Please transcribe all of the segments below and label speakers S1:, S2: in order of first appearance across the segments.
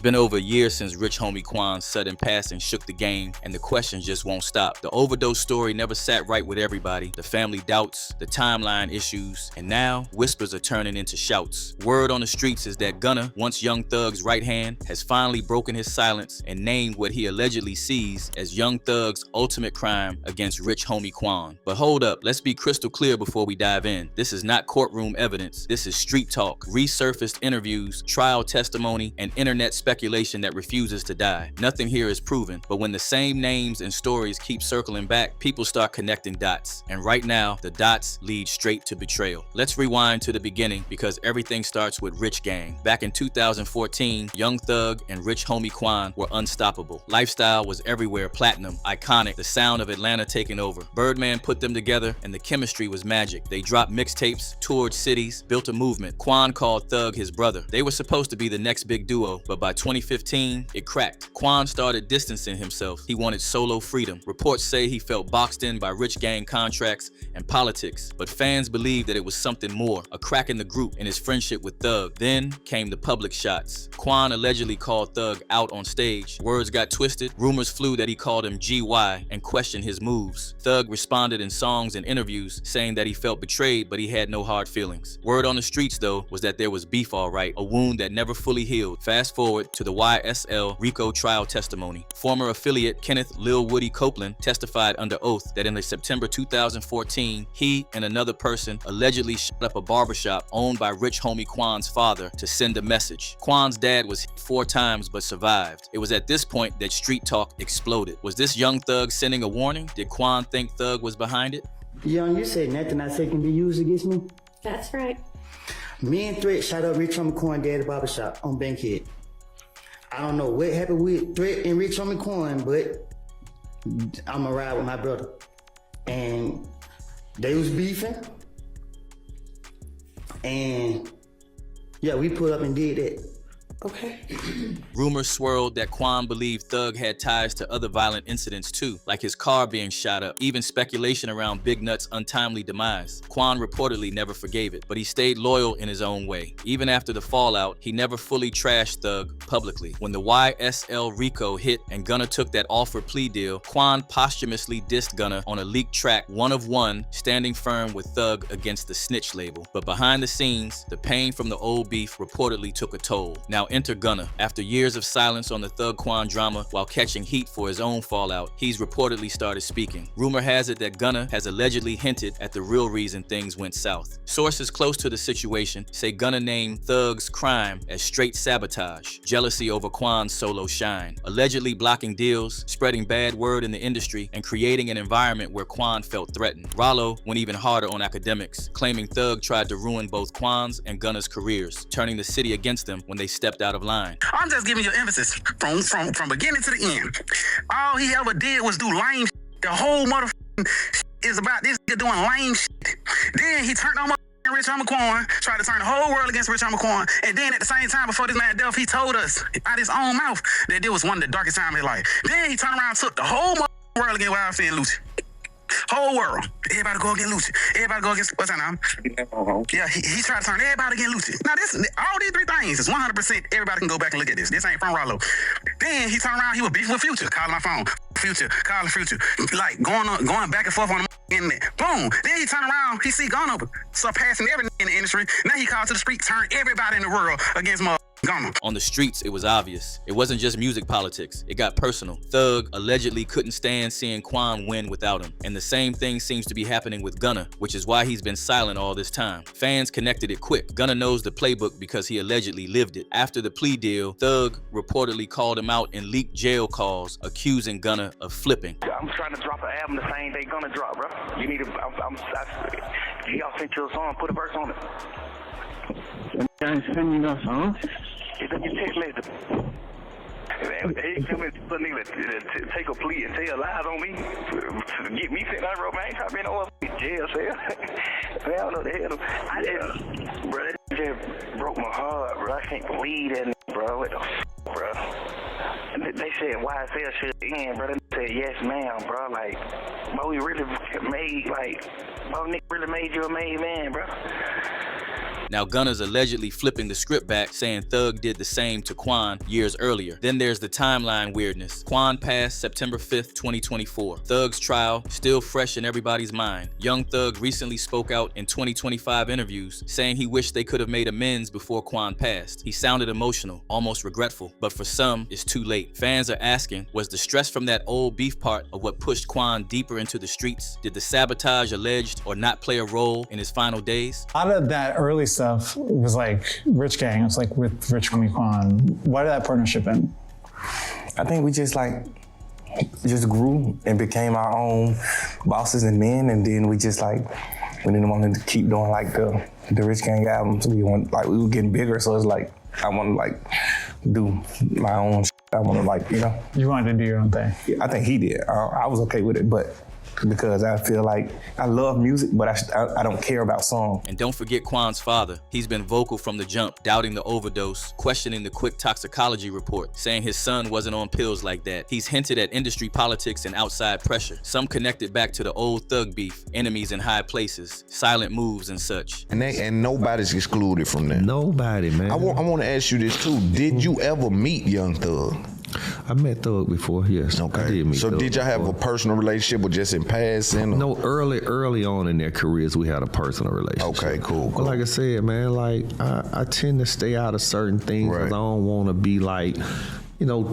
S1: been over a year since Rich Homie Quan's sudden passing shook the game, and the questions just won't stop. The overdose story never sat right with everybody. The family doubts, the timeline issues, and now whispers are turning into shouts. Word on the streets is that Gunna, once Young Thug's right hand, has finally broken his silence and named what he allegedly sees as Young Thug's ultimate crime against Rich Homie Quan. But hold up, let's be crystal clear before we dive in. This is not courtroom evidence. This is street talk, resurfaced interviews, trial testimony, and internet speculation that refuses to die. Nothing here is proven, but when the same names and stories keep circling back, people start connecting dots. And right now, the dots lead straight to betrayal. Let's rewind to the beginning because everything starts with Rich Gang. Back in 2014, Young Thug and Rich Homie Quan were unstoppable. Lifestyle was everywhere, platinum, iconic, the sound of Atlanta taking over. Birdman put them together and the chemistry was magic. They dropped mixtapes, toured cities, built a movement. Quan called Thug his brother. They were supposed to be the next big duo, but by 2015, it cracked. Quan started distancing himself. He wanted solo freedom. Reports say he felt boxed in by Rich Gang contracts and politics, but fans believed that it was something more, a crack in the group and his friendship with Thug. Then came the public shots. Quan allegedly called Thug out on stage. Words got twisted. Rumors flew that he called him GY and questioned his moves. Thug responded in songs and interviews saying that he felt betrayed, but he had no hard feelings. Word on the streets, though, was that there was beef all right, a wound that never fully healed. Fast forward to the YSL Rico trial testimony. Former affiliate Kenneth Lil Woody Copeland testified under oath that in the September 2014, he and another person allegedly shot up a barbershop owned by Rich Homie Quan's father to send a message. Quan's dad was hit 4 times but survived. It was at this point that street talk exploded. Was this Young Thug sending a warning? Did Quan think Thug was behind it?
S2: Young, you said nothing I say can be used against me?
S3: That's right.
S2: Me and Threat shot up Rich Homie Quan dad at the barbershop on Bankhead. I don't know what happened with Threat and Rich Homie Quan, but I'ma ride with my brother. And they was beefing. And yeah, we put up and did that. Okay.
S1: Rumors swirled that Quan believed Thug had ties to other violent incidents too, like his car being shot up, even speculation around Big Nut's untimely demise. Quan reportedly never forgave it, but he stayed loyal in his own way. Even after the fallout, he never fully trashed Thug publicly. When the YSL Rico hit and Gunna took that offer plea deal, Quan posthumously dissed Gunna on a leaked track, One of One, standing firm with Thug against the Snitch label. But behind the scenes, the pain from the old beef reportedly took a toll. Now enter Gunna. After years of silence on the Thug Quan drama while catching heat for his own fallout, he's reportedly started speaking. Rumor has it that Gunna has allegedly hinted at the real reason things went south. Sources close to the situation say Gunna named Thug's crime as straight sabotage, jealousy over Quan's solo shine, allegedly blocking deals, spreading bad word in the industry, and creating an environment where Quan felt threatened. Rollo went even harder on academics, claiming Thug tried to ruin both Quan's and Gunna's careers, turning the city against them when they stepped out of line.
S4: I'm just giving you emphasis from beginning to the end. All he ever did was do lame shit. The whole motherfucking is about this nigga doing lame shit. Then he turned on Rich Homie Quan, tried to turn the whole world against Rich Homie Quan, and then at the same time before this man death, he told us out his own mouth that this was one of the darkest times of his life. Then he turned around and took the whole world against Wild Finn Lucci. Whole world. Everybody go against Lucci. Everybody go against, what's that name? Yeah, he tried to turn everybody against Lucci. Now, all these 3 things is 100%. Everybody can go back and look at this. This ain't from Rollo. Then he turned around, he was beefing with Future, calling my phone. Future, calling Future. Like, going back and forth on the internet. Boom. Then he turned around, he see Gunna surpassing everything in the industry. Now he called to the street, turned everybody in the world against Gunna.
S1: On the streets, it was obvious. It wasn't just music politics. It got personal. Thug allegedly couldn't stand seeing Quan win without him. And the same thing seems to be happening with Gunna, which is why he's been silent all this time. Fans connected it quick. Gunna knows the playbook because he allegedly lived it. After the plea deal, Thug reportedly called him out in leaked jail calls, accusing Gunna of flipping.
S5: I'm trying to drop an album the same day Gunna drop, bro. You need to, y'all sent you a song, put a verse on it.
S2: I ain't sending you no song.
S5: It's in your text message. He coming to put nigga to take a plea and tell lies on me, to get me sent out of rope. I ain't trying to be no jail cell. I don't know the hell. Bro, that just broke my heart, bro. I can't believe that, bro. What the bro? And they said YSL should end, bro. They said yes, ma'am, bro. Like, bro, we really made, like, bro, Nick really made you a made man, bro.
S1: Now Gunna's allegedly flipping the script back, saying Thug did the same to Quan years earlier. Then there's the timeline weirdness. Quan passed September 5th, 2024. Thug's trial still fresh in everybody's mind. Young Thug recently spoke out in 2025 interviews, saying he wished they could have made amends before Quan passed. He sounded emotional, almost regretful, but for some, it's too late. Fans are asking, was the stress from that old beef part of what pushed Quan deeper into the streets? Did the sabotage alleged or not play a role in his final days?
S3: A lot of that early stuff was like Rich Gang. It was like with Rich Homie Quan. Why did that partnership end?
S6: I think we just grew and became our own bosses and men, and then we didn't want to keep doing like the Rich Gang albums. We were getting bigger, so it's like I want to do my own. I want to
S3: You wanted to do your own thing.
S6: I think he did. I was okay with it, but because I feel like I love music, but I don't care about songs.
S1: And don't forget Quan's father. He's been vocal from the jump, doubting the overdose, questioning the quick toxicology report, saying his son wasn't on pills like that. He's hinted at industry politics and outside pressure. Some connected back to the old Thug beef, enemies in high places, silent moves and such.
S7: And nobody's excluded from that.
S8: Nobody, man.
S7: I want to ask you this too. Did you ever meet Young Thug?
S8: I met Thug before, yes.
S7: Okay.
S8: I did meet
S7: so
S8: Thug
S7: did y'all have a personal relationship or just in passing?
S8: No, early on in their careers, we had a personal relationship.
S7: Okay, cool.
S8: But like I said, man, I tend to stay out of certain things because I don't want to be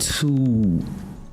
S8: too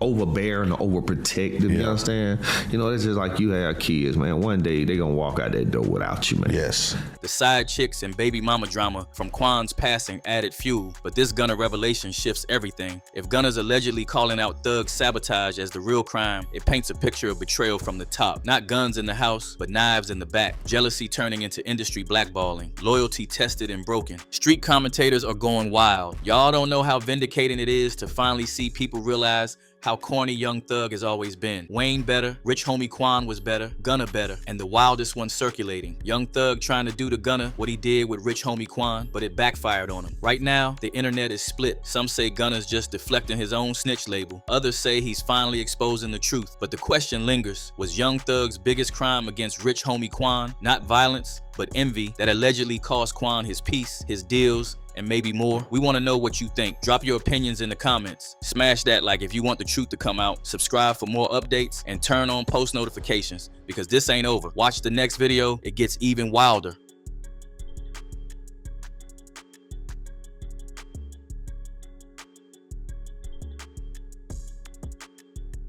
S8: overbearing or overprotective, you understand? It's just like you have kids, man. One day they gonna walk out that door without you, man.
S7: Yes.
S1: The side chicks and baby mama drama from Quan's passing added fuel, but this Gunna revelation shifts everything. If Gunna's allegedly calling out Thug's sabotage as the real crime, it paints a picture of betrayal from the top. Not guns in the house, but knives in the back. Jealousy turning into industry blackballing. Loyalty tested and broken. Street commentators are going wild. Y'all don't know how vindicating it is to finally see people realize how corny Young Thug has always been. Wayne better, Rich Homie Quan was better, Gunna better, and the wildest one circulating. Young Thug trying to do to Gunna what he did with Rich Homie Quan, but it backfired on him. Right now, the internet is split. Some say Gunna's just deflecting his own snitch label. Others say he's finally exposing the truth. But the question lingers, was Young Thug's biggest crime against Rich Homie Quan not violence, but envy that allegedly cost Quan his peace, his deals, and maybe more? We want to know what you think. Drop your opinions in the comments. Smash that like if you want the truth to come out. Subscribe for more updates and turn on post notifications because this ain't over. Watch the next video. It gets even wilder.